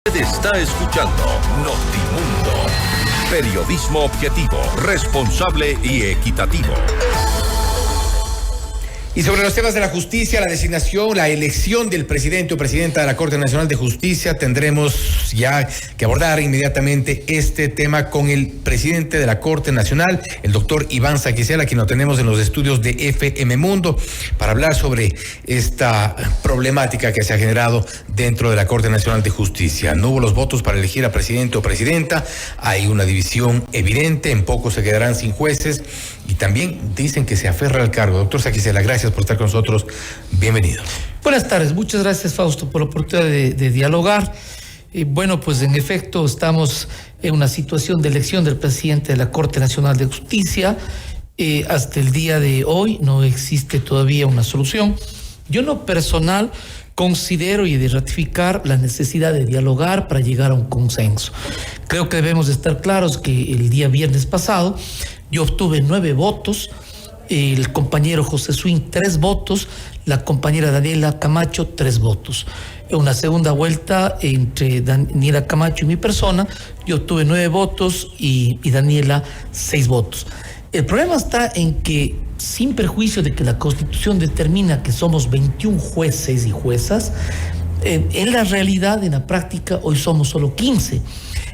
Usted está escuchando Notimundo. Periodismo objetivo, responsable y equitativo. Y sobre los temas de la justicia, la designación, la elección del presidente o presidenta de la Corte Nacional de Justicia, tendremos ya que abordar inmediatamente este tema con el presidente de la Corte Nacional, el doctor Iván Saquicela, quien lo tenemos en los estudios de FM Mundo, para hablar sobre esta problemática que se ha generado dentro de la Corte Nacional de Justicia. No hubo los votos para elegir a presidente o presidenta, hay una división evidente, en poco se quedarán sin jueces y también dicen que se aferra al cargo. Doctor Saquicela, gracias por estar con nosotros. Bienvenido. Buenas tardes. Muchas gracias, Fausto, por la oportunidad de dialogar. Bueno, pues en efecto estamos en una situación de elección del presidente de la Corte Nacional de Justicia. Hasta el día de hoy no existe todavía una solución. Yo en lo personal considero y de ratificar la necesidad de dialogar para llegar a un consenso. Creo que debemos estar claros que el día viernes pasado yo obtuve 9 votos, el compañero José Swing 3 votos, la compañera Daniela Camacho 3 votos. En una segunda vuelta entre Daniela Camacho y mi persona, yo obtuve 9 votos y Daniela 6 votos. El problema está en que, sin perjuicio de que la Constitución determina que somos 21 jueces y juezas, en la realidad, en la práctica, hoy somos solo 15.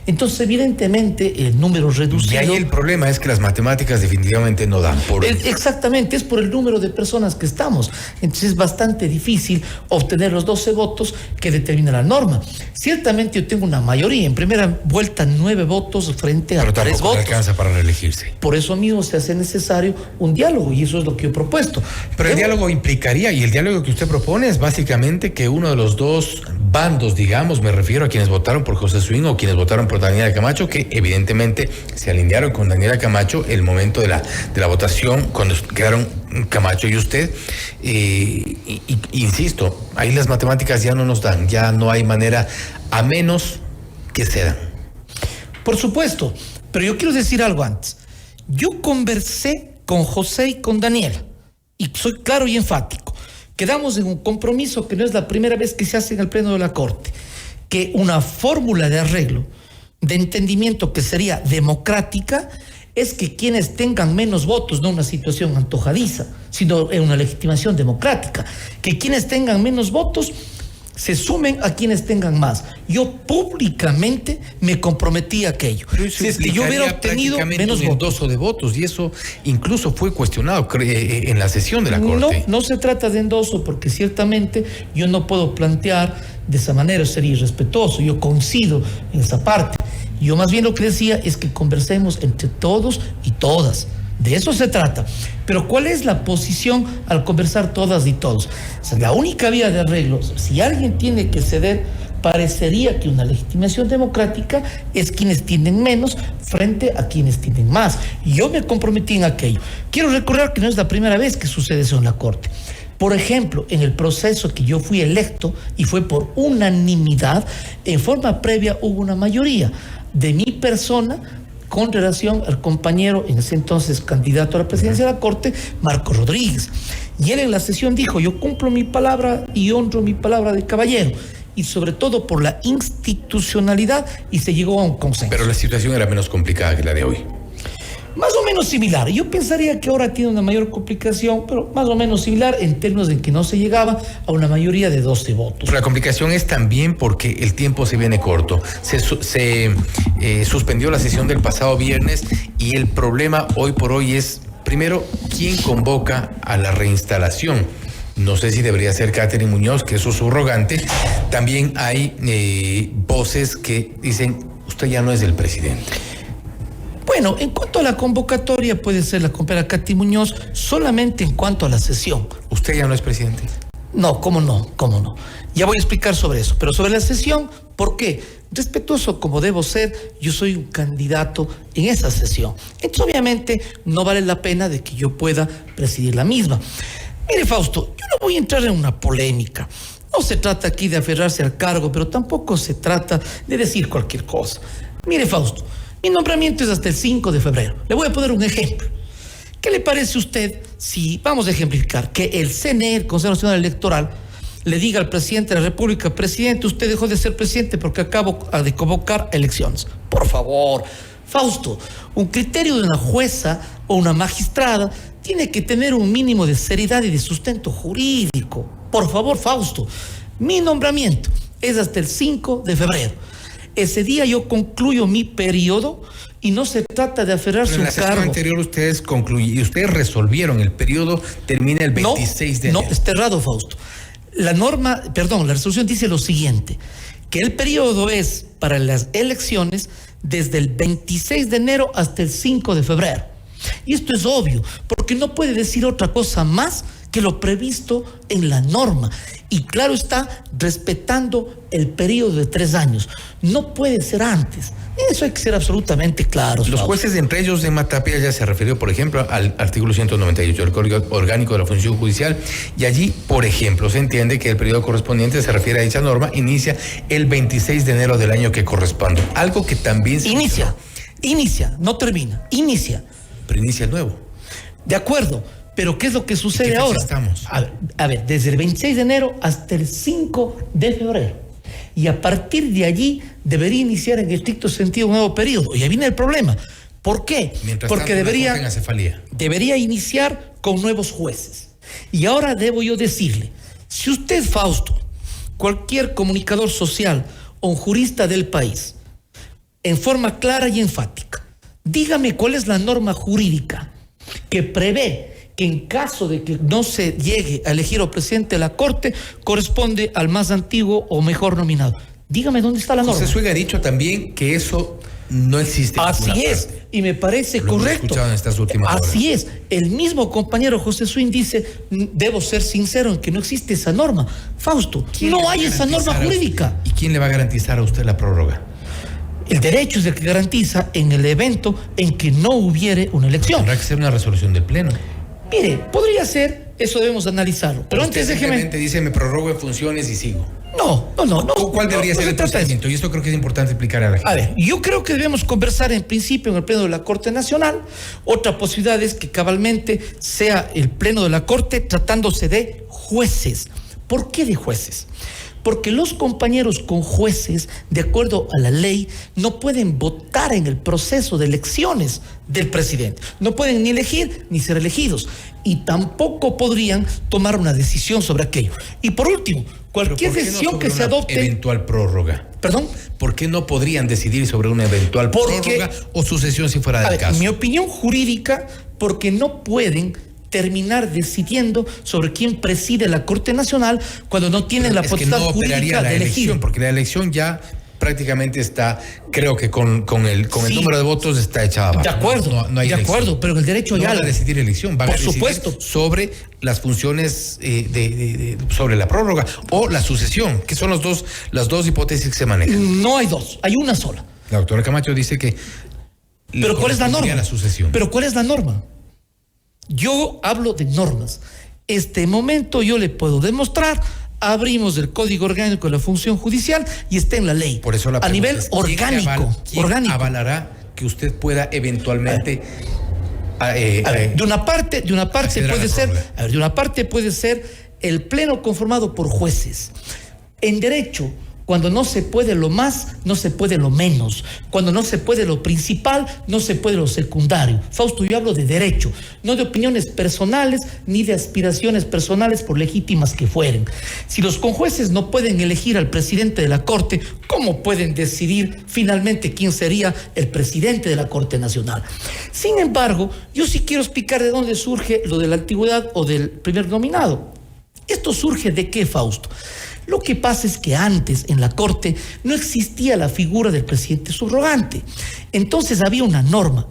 Entonces, evidentemente, el número reducido... Y ahí el problema es que las matemáticas definitivamente no dan por... Exactamente, es por el número de personas que estamos. Entonces, es bastante difícil obtener los 12 votos que determina la norma. Ciertamente, yo tengo una mayoría. En primera vuelta, 9 votos frente a 3 votos. Pero tampoco alcanza para reelegirse. Por eso mismo se hace necesario un diálogo, y eso es lo que yo he propuesto. Pero el diálogo implicaría, y el diálogo que usted propone es básicamente que uno de los dos bandos, digamos, me refiero a quienes votaron por José Swing o quienes votaron por Daniela Camacho, que evidentemente se alinearon con Daniela Camacho el momento de la votación, cuando quedaron Camacho y usted, insisto, ahí las matemáticas ya no nos dan, ya no hay manera, a menos que cedan. Por supuesto, pero yo quiero decir algo antes. Yo conversé con José y con Daniela, y soy claro y enfático. Quedamos en un compromiso que no es la primera vez que se hace en el Pleno de la Corte, que una fórmula de arreglo, de entendimiento que sería democrática, es que quienes tengan menos votos, no una situación antojadiza, sino en una legitimación democrática, que quienes tengan menos votos se sumen a quienes tengan más. Yo públicamente me comprometí a aquello. Si es que yo hubiera obtenido menos endoso de votos, y eso incluso fue cuestionado en la sesión de la Corte. No se trata de endoso, porque ciertamente yo no puedo plantear de esa manera, sería irrespetuoso. Yo coincido en esa parte. Yo más bien lo que decía es que conversemos entre todos y todas. De eso se trata. Pero ¿cuál es la posición al conversar todas y todos? O sea, la única vía de arreglo, si alguien tiene que ceder, parecería que una legitimación democrática es quienes tienen menos frente a quienes tienen más. Y yo me comprometí en aquello. Quiero recordar que no es la primera vez que sucede eso en la Corte. Por ejemplo, en el proceso que yo fui electo y fue por unanimidad, en forma previa hubo una mayoría de mi persona con relación al compañero, en ese entonces candidato a la presidencia de la Corte, Marco Rodríguez. Y él en la sesión dijo: yo cumplo mi palabra y honro mi palabra de caballero, y sobre todo por la institucionalidad, y se llegó a un consenso. Pero la situación era menos complicada que la de hoy. Más o menos similar. Yo pensaría que ahora tiene una mayor complicación, pero más o menos similar en términos de que no se llegaba a una mayoría de 12 votos. Pero la complicación es también porque el tiempo se viene corto. Se suspendió la sesión del pasado viernes y el problema hoy por hoy es, primero, ¿quién convoca a la reinstalación? No sé si debería ser Catherine Muñoz, que es su subrogante. También hay voces que dicen: usted ya no es el presidente. Bueno, en cuanto a la convocatoria, puede ser la compañera Katy Muñoz, solamente en cuanto a la sesión. ¿Usted ya no es presidente? No, ¿cómo no? Ya voy a explicar sobre eso. Pero sobre la sesión, ¿por qué? Respetuoso como debo ser, yo soy un candidato en esa sesión. Entonces, obviamente, no vale la pena de que yo pueda presidir la misma. Mire, Fausto, yo no voy a entrar en una polémica. No se trata aquí de aferrarse al cargo, pero tampoco se trata de decir cualquier cosa. Mire, Fausto, mi nombramiento es hasta el 5 de febrero. Le voy a poner un ejemplo. ¿Qué le parece a usted si vamos a ejemplificar que el CNE, el Consejo Nacional Electoral, le diga al presidente de la República: presidente, usted dejó de ser presidente porque acabo de convocar elecciones. Por favor, Fausto, un criterio de una jueza o una magistrada tiene que tener un mínimo de seriedad y de sustento jurídico. Por favor, Fausto, mi nombramiento es hasta el 5 de febrero. Ese día yo concluyo mi periodo y no se trata de aferrarse a un cargo. En la sesión anterior ustedes resolvieron, el periodo termina el 26 de enero. No, está errado, Fausto. La resolución dice lo siguiente, que el periodo es para las elecciones desde el 26 de enero hasta el 5 de febrero. Y esto es obvio, porque no puede decir otra cosa más que lo previsto en la norma. Y claro está, respetando el periodo de 3 años. No puede ser antes. Eso hay que ser absolutamente claros. Los jueces, entre ellos de Matapia, ya se refirió, por ejemplo, al artículo 198 del Código Orgánico de la Función Judicial, y allí, por ejemplo, se entiende que el periodo correspondiente se refiere a dicha norma, inicia el 26 de enero del año que corresponde. Algo que también se... Inicia, no termina, inicia. Pero inicia el nuevo. De acuerdo, pero ¿qué es lo que sucede ahora? Estamos? A ver, desde el 26 de enero hasta el 5 de febrero. Y a partir de allí debería iniciar en estricto sentido un nuevo periodo. Y ahí viene el problema. ¿Por qué? Porque debería iniciar con nuevos jueces. Y ahora debo yo decirle, si usted, Fausto, cualquier comunicador social o un jurista del país, en forma clara y enfática, dígame cuál es la norma jurídica que prevé que en caso de que no se llegue a elegir al presidente de la Corte, corresponde al más antiguo o mejor nominado. Dígame dónde está la norma. José Suega ha dicho también que eso no existe. Así es, y me parece correcto. Escuchado en estas últimas horas. Así es. El mismo compañero José Swin dice: debo ser sincero en que no existe esa norma. Fausto, no hay esa norma jurídica. ¿Y quién le va a garantizar a usted la prórroga? El derecho es el que garantiza en el evento en que no hubiere una elección. Tendrá que ser una resolución del Pleno. Mire, podría ser, eso debemos analizarlo. Pero antes déjeme... dice, me prorrogo en funciones y sigo. No. ¿Cuál debería ser el procedimiento? Y esto creo que es importante explicar a la gente. A ver, yo creo que debemos conversar en principio en el Pleno de la Corte Nacional. Otra posibilidad es que cabalmente sea el Pleno de la Corte tratándose de jueces. ¿Por qué de jueces? Porque los compañeros con jueces, de acuerdo a la ley, no pueden votar en el proceso de elecciones del presidente. No pueden ni elegir ni ser elegidos. Y tampoco podrían tomar una decisión sobre aquello. Y por último, cualquier decisión que se adopte... Eventual prórroga. ¿Perdón? ¿Por qué no podrían decidir sobre una eventual prórroga o sucesión si fuera del caso? Mi opinión jurídica, porque no pueden terminar decidiendo sobre quién preside la Corte Nacional cuando no tienen la potestad jurídica de elegir. Porque la elección ya prácticamente está, creo que con el número de votos está echada abajo. De acuerdo, no hay de acuerdo, pero el derecho ya... No van a decidir elección, van a decidir supuesto sobre las funciones sobre la prórroga o la sucesión, que son las dos hipótesis que se manejan. No hay dos, hay una sola. La doctora Camacho dice que... ¿Pero cuál es la norma? La sucesión. ¿Pero cuál es la norma? Yo hablo de normas. Este momento yo le puedo demostrar, abrimos el Código Orgánico de la Función Judicial y está en la ley. Por eso la a nivel es, orgánico. ¿quién avalará que usted pueda eventualmente... de una parte puede ser el Pleno conformado por jueces. En derecho, cuando no se puede lo más, no se puede lo menos. Cuando no se puede lo principal, no se puede lo secundario. Fausto, yo hablo de derecho, no de opiniones personales ni de aspiraciones personales, por legítimas que fueren. Si los conjueces no pueden elegir al presidente de la Corte, ¿cómo pueden decidir finalmente quién sería el presidente de la Corte Nacional? Sin embargo, yo sí quiero explicar de dónde surge lo de la antigüedad o del primer nominado. ¿Esto surge de qué, Fausto? Lo que pasa es que antes en la Corte no existía la figura del presidente subrogante. Entonces había una norma,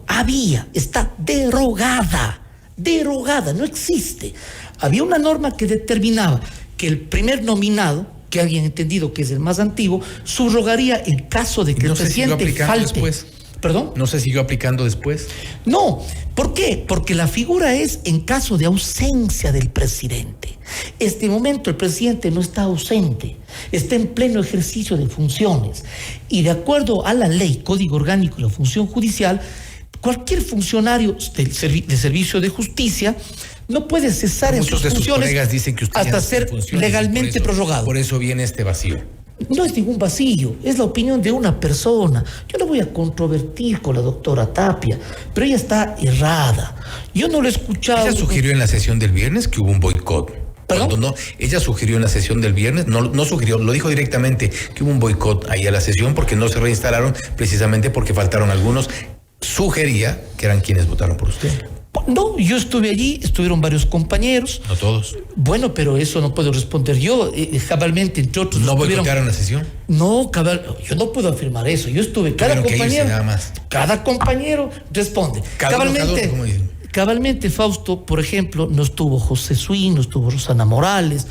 está derogada, no existe. Había una norma que determinaba que el primer nominado, que alguien ha entendido que es el más antiguo, subrogaría en caso de que el presidente falte. Después. ¿Perdón? ¿No se siguió aplicando después? No. ¿Por qué? Porque la figura es en caso de ausencia del presidente. Este momento el presidente no está ausente, está en pleno ejercicio de funciones. Y de acuerdo a la ley, Código Orgánico de la Función Judicial, cualquier funcionario de servicio de justicia no puede cesar en sus funciones hasta ser legalmente prorrogado. Por eso viene este vacío. No es ningún vacío, es la opinión de una persona. Yo no voy a controvertir con la doctora Tapia, pero ella está errada. Yo no lo he escuchado. Ella sugirió en la sesión del viernes que hubo un boicot. ¿Perdón? No, ella sugirió en la sesión del viernes, no sugirió, lo dijo directamente, que hubo un boicot ahí a la sesión porque no se reinstalaron, precisamente porque faltaron algunos. Sugería que eran quienes votaron por usted. No, yo estuve allí, estuvieron varios compañeros. No todos. Bueno, pero eso no puedo responder yo. Cabalmente, entre otros. ¿No boicotearon la sesión? No, yo no puedo afirmar eso. Yo estuve, cada compañero. Nada más. Cada compañero responde. Cabalmente, Fausto, por ejemplo, no estuvo José Suín, no estuvo Rosana Morales,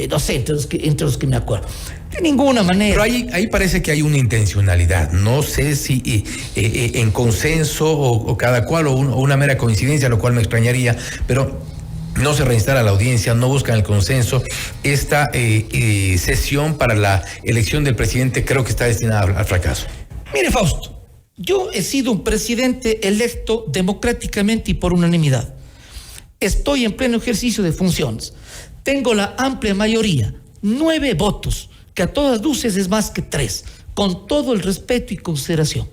no sé, entre los que me acuerdo. De ninguna manera. Pero ahí parece que hay una intencionalidad. No sé si en consenso o cada cual o una mera coincidencia, lo cual me extrañaría, pero no se reinstala la audiencia, no buscan el consenso. Esta sesión para la elección del presidente creo que está destinada al fracaso. Mire, Fausto. Yo he sido un presidente electo democráticamente y por unanimidad. Estoy en pleno ejercicio de funciones. Tengo la amplia mayoría, 9 votos, que a todas luces es más que 3, con todo el respeto y consideración.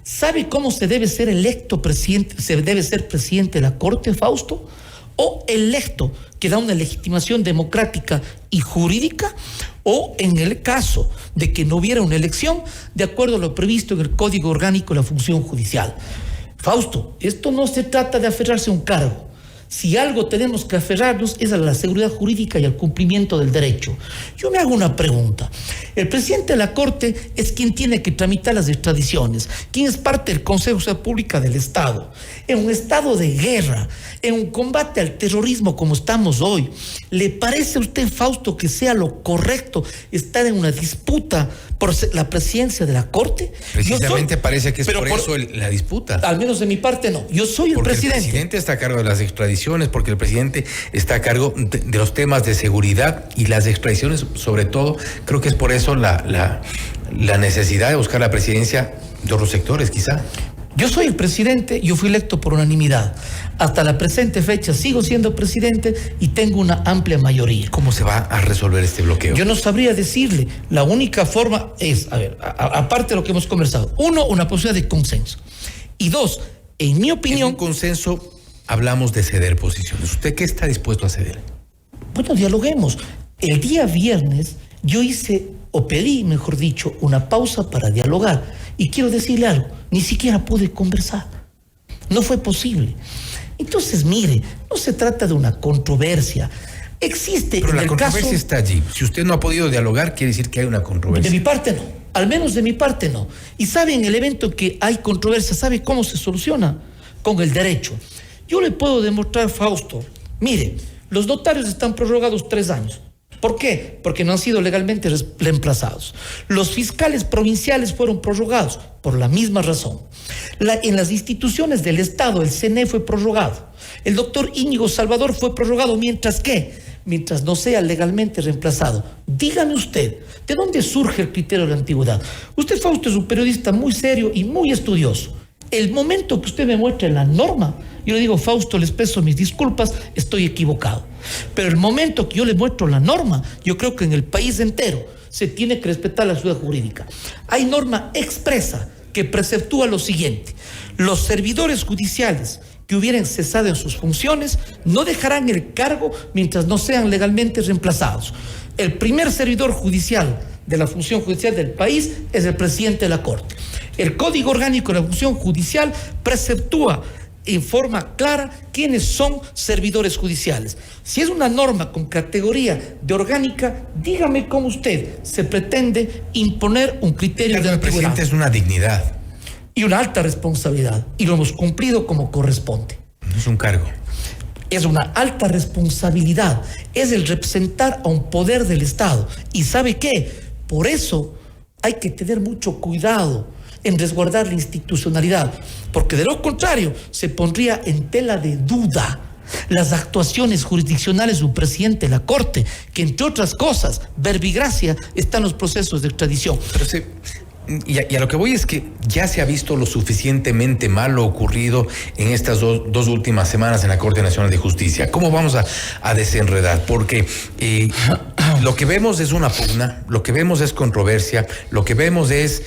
¿Sabe cómo se debe ser electo presidente? ¿Se debe ser presidente de la Corte, Fausto? ¿O electo, que da una legitimación democrática y jurídica? ¿O en el caso de que no hubiera una elección, de acuerdo a lo previsto en el Código Orgánico de la Función Judicial? Fausto, esto no se trata de aferrarse a un cargo. Si algo tenemos que aferrarnos es a la seguridad jurídica y al cumplimiento del derecho. Yo me hago una pregunta. El presidente de la Corte es quien tiene que tramitar las extradiciones, quien es parte del Consejo de Seguridad Pública del Estado. En un estado de guerra, en un combate al terrorismo como estamos hoy, ¿le parece a usted, Fausto, que sea lo correcto estar en una disputa por la presidencia de la Corte? Precisamente parece que es por eso la disputa. Al menos de mi parte no. Yo soy el presidente. El presidente está a cargo de las extradiciones, porque el presidente está a cargo de los temas de seguridad y las extradiciones, sobre todo. Creo que es por eso la necesidad de buscar la presidencia de otros sectores, quizá. Yo soy el presidente, yo fui electo por unanimidad. Hasta la presente fecha sigo siendo presidente y tengo una amplia mayoría. ¿Cómo se va a resolver este bloqueo? Yo no sabría decirle. La única forma es, aparte de lo que hemos conversado, 1, una posibilidad de consenso. Y 2, en mi opinión... En un consenso hablamos de ceder posiciones. ¿Usted qué está dispuesto a ceder? Bueno, dialoguemos. El día viernes yo pedí, mejor dicho, una pausa para dialogar. Y quiero decirle algo, ni siquiera pude conversar. No fue posible. Entonces, mire, no se trata de una controversia. Existe. Pero la controversia está allí. Si usted no ha podido dialogar, quiere decir que hay una controversia. De mi parte no. Al menos de mi parte no. Y sabe, en el evento que hay controversia, ¿sabe cómo se soluciona? Con el derecho. Yo le puedo demostrar, Fausto, mire, los notarios están prorrogados 3 años. ¿Por qué? Porque no han sido legalmente reemplazados. Los fiscales provinciales fueron prorrogados por la misma razón. En las instituciones del Estado, el CNE fue prorrogado. El doctor Íñigo Salvador fue prorrogado, mientras no sea legalmente reemplazado. Dígame usted, ¿de dónde surge el criterio de la antigüedad? Usted, Fausto, es un periodista muy serio y muy estudioso. El momento que usted me muestre la norma, yo le digo, Fausto, le expreso mis disculpas, estoy equivocado. Pero el momento que yo le muestro la norma, yo creo que en el país entero se tiene que respetar la seguridad jurídica. Hay norma expresa que preceptúa lo siguiente: los servidores judiciales que hubieran cesado en sus funciones no dejarán el cargo mientras no sean legalmente reemplazados. El primer servidor judicial de la función judicial del país es el presidente de la Corte. El Código Orgánico de la Función Judicial preceptúa en forma clara quiénes son servidores judiciales. Si es una norma con categoría de orgánica, dígame cómo usted se pretende imponer un criterio de antigüedad. El presidente es una dignidad. Y una alta responsabilidad. Y lo hemos cumplido como corresponde. No es un cargo. Es una alta responsabilidad. Es el representar a un poder del Estado. ¿Y sabe qué? Por eso hay que tener mucho cuidado en resguardar la institucionalidad, porque de lo contrario se pondría en tela de duda las actuaciones jurisdiccionales de un presidente de la Corte, que entre otras cosas, verbigracia, están los procesos de extradición. Pero Y a lo que voy es que ya se ha visto lo suficientemente mal lo ocurrido en estas dos últimas semanas en la Corte Nacional de Justicia. ¿Cómo vamos a desenredar? Porque lo que vemos es una pugna, lo que vemos es controversia, lo que vemos es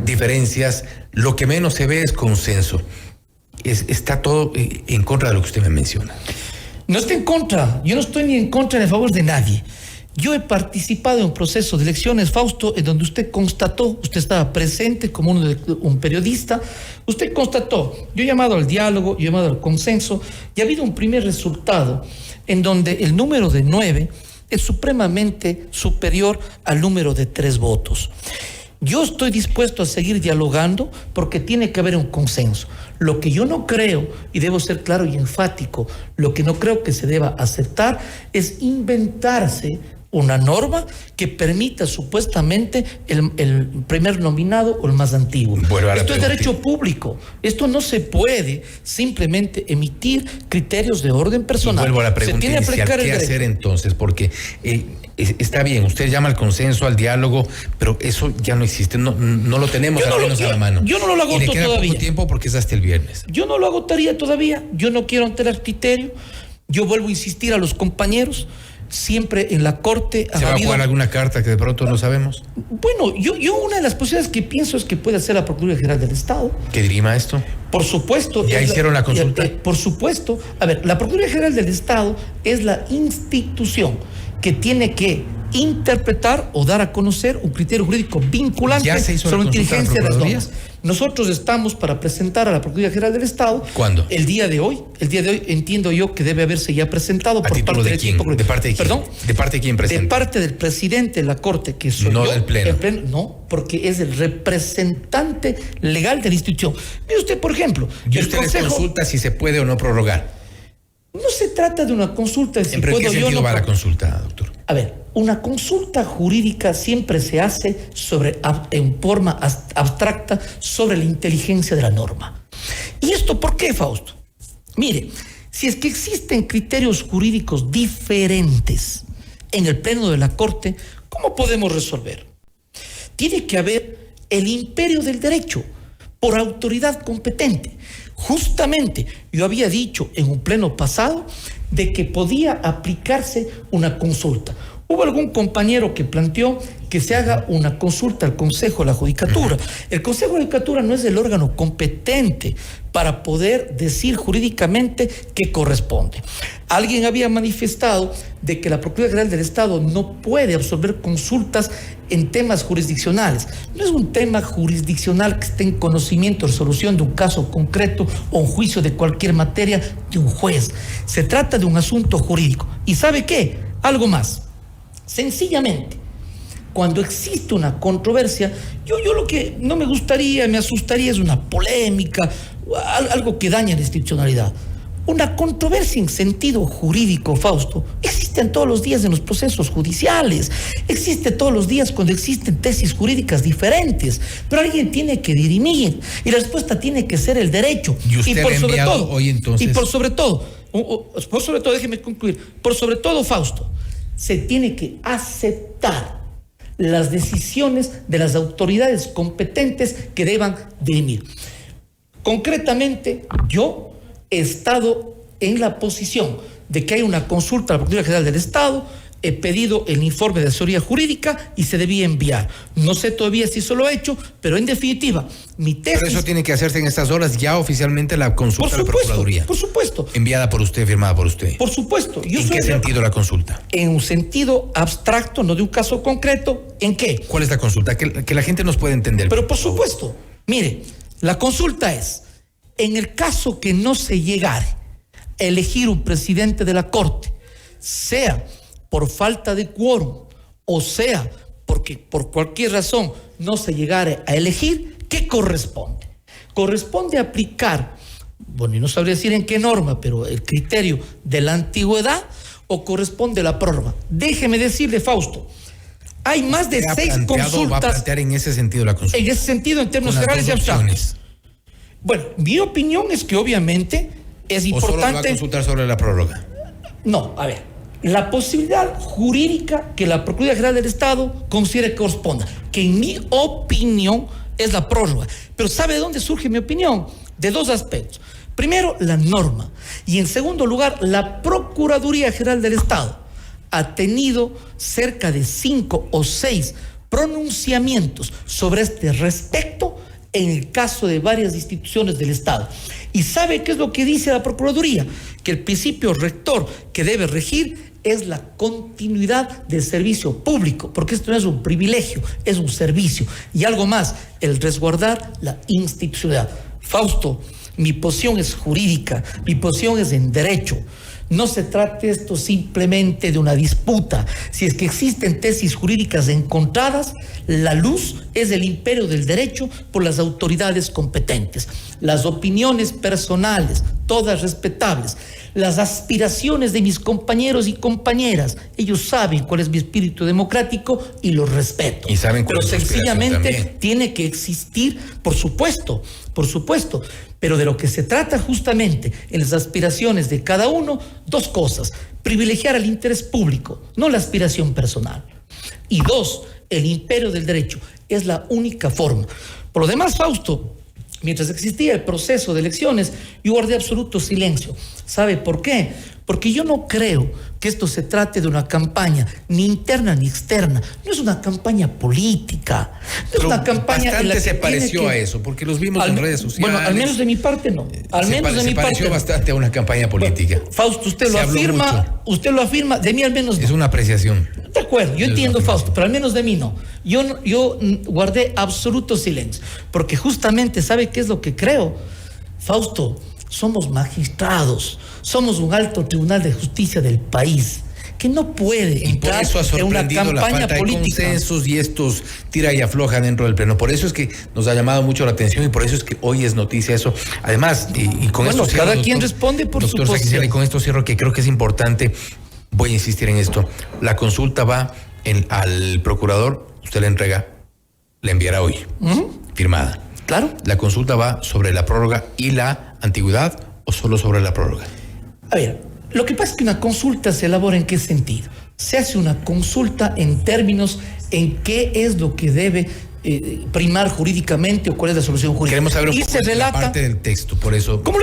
diferencias, lo que menos se ve es consenso. Está todo en contra de lo que usted me menciona. No está en contra, yo no estoy ni en contra ni a favor de nadie. Yo he participado en un proceso de elecciones, Fausto, en donde usted constató, usted estaba presente como un periodista, usted constató, yo he llamado al diálogo, yo he llamado al consenso, y ha habido un primer resultado en donde el número de 9 es supremamente superior al número de 3 votos. Yo estoy dispuesto a seguir dialogando porque tiene que haber un consenso. Lo que yo no creo, y debo ser claro y enfático, lo que no creo que se deba aceptar es inventarse una norma que permita supuestamente el primer nominado o el más antiguo. Esto es derecho público. Esto no se puede simplemente emitir criterios de orden personal. Y vuelvo a la pregunta inicial, ¿qué hacer entonces? Porque está bien, usted llama al consenso, al diálogo, pero eso ya no existe, no lo tenemos al menos a la mano. Yo no lo agoto todavía. Y le queda poco tiempo porque es hasta el viernes. Yo no lo agotaría todavía, yo no quiero alterar criterio, yo vuelvo a insistir a los compañeros. Siempre en la Corte ¿Se va a jugar alguna carta que de pronto no sabemos? Bueno, yo una de las posibilidades que pienso es que puede hacer la Procuraduría General del Estado. ¿Que dirima esto? Por supuesto. ¿Ya hicieron la consulta? Por supuesto. A ver, la Procuraduría General del Estado es la institución que tiene que interpretar o dar a conocer un criterio jurídico vinculante sobre la inteligencia de las normas. Nosotros estamos para presentar a la Procuraduría General del Estado. ¿Cuándo? El día de hoy entiendo yo que debe haberse ya presentado por parte de quién. ¿De parte de quién? ¿Perdón? ¿De parte de quién presenta? De parte del presidente de la Corte, que soy no yo. Del Pleno. No, porque es el representante legal de la institución. Mire usted, por ejemplo, ¿y usted les consulta si se puede o no prorrogar? No se trata de una consulta de si puedo o no. ¿En qué sentido va la consulta, doctor? A ver, una consulta jurídica siempre se hace en forma abstracta sobre la inteligencia de la norma. ¿Y esto por qué, Fausto? Mire, si es que existen criterios jurídicos diferentes en el Pleno de la Corte, ¿cómo podemos resolver? Tiene que haber el imperio del derecho por autoridad competente. Justamente, yo había dicho en un pleno pasado de que podía aplicarse una consulta. Hubo algún compañero que planteó que se haga una consulta al Consejo de la Judicatura. El Consejo de la Judicatura no es el órgano competente para poder decir jurídicamente qué corresponde. Alguien había manifestado de que la Procuraduría General del Estado no puede absolver consultas en temas jurisdiccionales. No es un tema jurisdiccional que esté en conocimiento o resolución de un caso concreto o un juicio de cualquier materia de un juez. Se trata de un asunto jurídico. ¿Y sabe qué? Algo más. Sencillamente, cuando existe una controversia, yo lo que no me gustaría, me asustaría es una polémica, algo que daña la institucionalidad. Una controversia en sentido jurídico, Fausto, existe todos los días en los procesos judiciales, existe todos los días cuando existen tesis jurídicas diferentes, pero alguien tiene que dirimir y la respuesta tiene que ser el derecho. ¿Y usted ha enviado hoy entonces? Y por sobre todo, déjeme concluir, por sobre todo, Fausto, se tiene que aceptar las decisiones de las autoridades competentes que deban dirimir. Concretamente, yo he estado en la posición de que hay una consulta a la Procuraduría General del Estado, he pedido el informe de asesoría jurídica y se debía enviar. No sé todavía si eso lo he hecho, pero en definitiva, mi tesis... Pero eso tiene que hacerse en estas horas ya oficialmente la consulta a la Procuraduría. Por supuesto. Enviada por usted, firmada por usted. Por supuesto. ¿En qué sentido la consulta? En un sentido abstracto, no de un caso concreto. ¿En qué? ¿Cuál es la consulta? Que la gente nos pueda entender. Pero por supuesto, mire, la consulta es, en el caso que no se llegare a elegir un presidente de la Corte, sea por falta de quórum, o sea, porque por cualquier razón no se llegare a elegir, ¿qué corresponde? Corresponde aplicar, bueno, y no sabría decir en qué norma, pero el criterio de la antigüedad, o corresponde la prórroga. Déjeme decirle, Fausto, hay más de 6 consultas. ¿Va a plantear en ese sentido la consulta? En ese sentido, en términos generales y abstractos. Bueno, mi opinión es que obviamente es importante... ¿O solo va a consultar sobre la prórroga? No, a ver, la posibilidad jurídica que la Procuraduría General del Estado considere que corresponda, que en mi opinión es la prórroga. Pero ¿sabe de dónde surge mi opinión? De dos aspectos. Primero, la norma. Y en segundo lugar, la Procuraduría General del Estado ha tenido cerca de 5 o 6 pronunciamientos sobre este respecto en el caso de varias instituciones del Estado. ¿Y sabe qué es lo que dice la Procuraduría? Que el principio rector que debe regir es la continuidad del servicio público, porque esto no es un privilegio, es un servicio. Y algo más, el resguardar la institucionalidad. Fausto, mi posición es jurídica, mi posición es en derecho. No se trata esto simplemente de una disputa. Si es que existen tesis jurídicas encontradas, la luz es el imperio del derecho por las autoridades competentes. Las opiniones personales, todas respetables, las aspiraciones de mis compañeros y compañeras, ellos saben cuál es mi espíritu democrático y lo respeto. Y saben cuál pero es su aspiración sencillamente también. tiene que existir, por supuesto, pero de lo que se trata justamente en las aspiraciones de cada uno, dos cosas: privilegiar el interés público, no la aspiración personal. Y dos, el imperio del derecho es la única forma. Por lo demás, Fausto, mientras existía el proceso de elecciones, yo guardé absoluto silencio. ¿Sabe por qué? Porque yo no creo que esto se trate de una campaña ni interna ni externa. No es una campaña política. No es una campaña bastante en la que se pareció que... a eso, porque los vimos en redes sociales. Bueno, al menos de mi parte no. Se pareció bastante a una campaña política. Bueno, Fausto, usted lo afirma, de mí al menos no. Es una apreciación. De acuerdo, yo entiendo, Fausto, pero al menos de mí no. Yo guardé absoluto silencio, porque justamente, ¿sabe qué es lo que creo? Fausto, somos magistrados, somos un alto tribunal de justicia del país, que no puede entrar y por eso ha en una sorprendido la campaña falta política. de consensos y estos tira y afloja dentro del pleno. Por eso es que nos ha llamado mucho la atención y por eso es que hoy es noticia eso. Además, y con Bueno, esto cierro, cada quien responde por su doctor Saquicela, y con esto cierro, que creo que es importante, voy a insistir en esto. La consulta va al procurador, usted la entrega, la enviará hoy, firmada. Claro. ¿La consulta va sobre la prórroga y la antigüedad o solo sobre la prórroga? A ver, lo que pasa es que una consulta se elabora ¿en qué sentido? Se hace una consulta en términos en qué es lo que debe primar jurídicamente o cuál es la solución jurídica. Queremos saber un y poco se de la relata, parte del texto, por eso. Como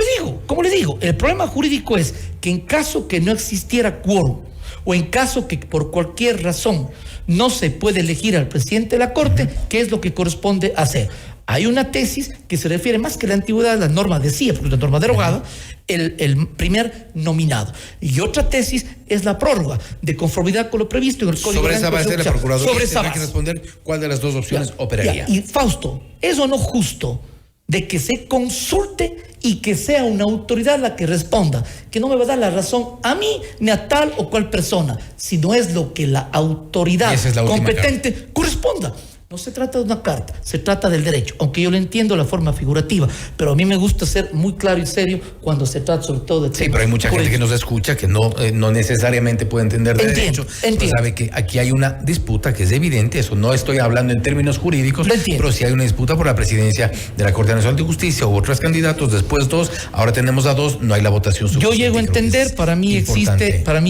le digo, el problema jurídico es que en caso que no existiera quórum o en caso que por cualquier razón no se puede elegir al presidente de la Corte, ¿qué es lo que corresponde hacer? Hay una tesis que se refiere más que a la antigüedad, la norma decía, porque es una norma derogada, el primer nominado. Y otra tesis es la prórroga, de conformidad con lo previsto en el Código Sobre esa base, la Procuraduría tendrá que base. responder cuál de las dos opciones operaría. Y Fausto, ¿es o no justo de que se consulte y que sea una autoridad la que responda? Que no me va a dar la razón a mí ni a tal o cual persona, sino es lo que la autoridad competente corresponda. No se trata de una carta, se trata del derecho, aunque yo le entiendo la forma figurativa, pero a mí me gusta ser muy claro y serio cuando se trata sobre todo de... Sí, pero hay mucha gente que nos escucha que no necesariamente puede entender de derecho. Entiendo. Sabe que aquí hay una disputa que es evidente, eso no estoy hablando en términos jurídicos, pero sí hay una disputa por la presidencia de la Corte Nacional de Justicia, hubo otros candidatos, después 2, ahora tenemos a 2, no hay la votación suficiente. Yo llego a entender, para mí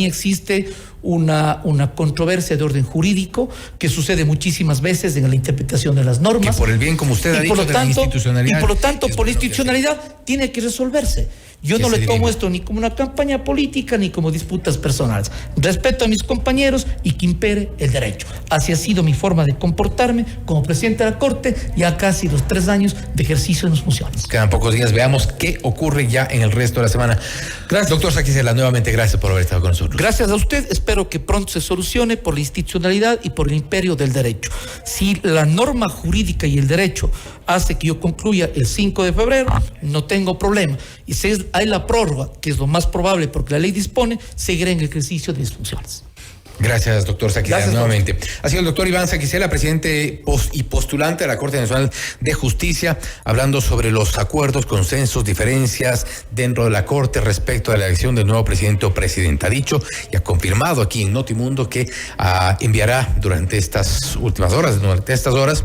existe una controversia de orden jurídico que sucede muchísimas veces en la interpretación de las normas. Que por el bien, como usted ha dicho, de la institucionalidad. Y por lo tanto, por la institucionalidad tiene que resolverse. Yo no le tomo esto ni como una campaña política ni como disputas personales. Respeto a mis compañeros y que impere el derecho. Así ha sido mi forma de comportarme como presidente de la Corte ya casi los 3 años de ejercicio de mis funciones. Quedan pocos días, veamos qué ocurre ya en el resto de la semana. Gracias, doctor Saquicela, nuevamente gracias por haber estado con nosotros. Gracias a usted, espero que pronto se solucione por la institucionalidad y por el imperio del derecho. Si la norma jurídica y el derecho hace que yo concluya el 5 de febrero, no tengo problema. Y si hay la prórroga, que es lo más probable porque la ley dispone, seguiré en el ejercicio de mis funciones. Gracias, doctor Saquicela, Gracias, nuevamente. Ha sido el doctor Iván Saquicela, presidente y postulante de la Corte Nacional de Justicia, hablando sobre los acuerdos, consensos, diferencias dentro de la Corte respecto a la elección del nuevo presidente o presidenta. Ha dicho y ha confirmado aquí en Notimundo que enviará durante estas horas,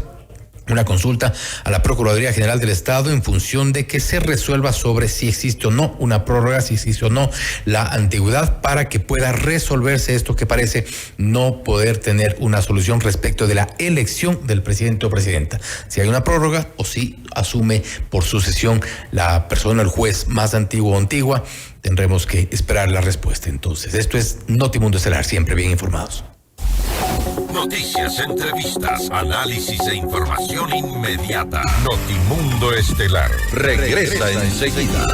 una consulta a la Procuraduría General del Estado en función de que se resuelva sobre si existe o no una prórroga, si existe o no la antigüedad, para que pueda resolverse esto que parece no poder tener una solución respecto de la elección del presidente o presidenta. Si hay una prórroga o si asume por sucesión la persona, el juez más antiguo o antigua, tendremos que esperar la respuesta. Entonces, esto es Notimundo Estelar, siempre bien informados. Noticias, entrevistas, análisis e información inmediata. Notimundo Estelar regresa enseguida.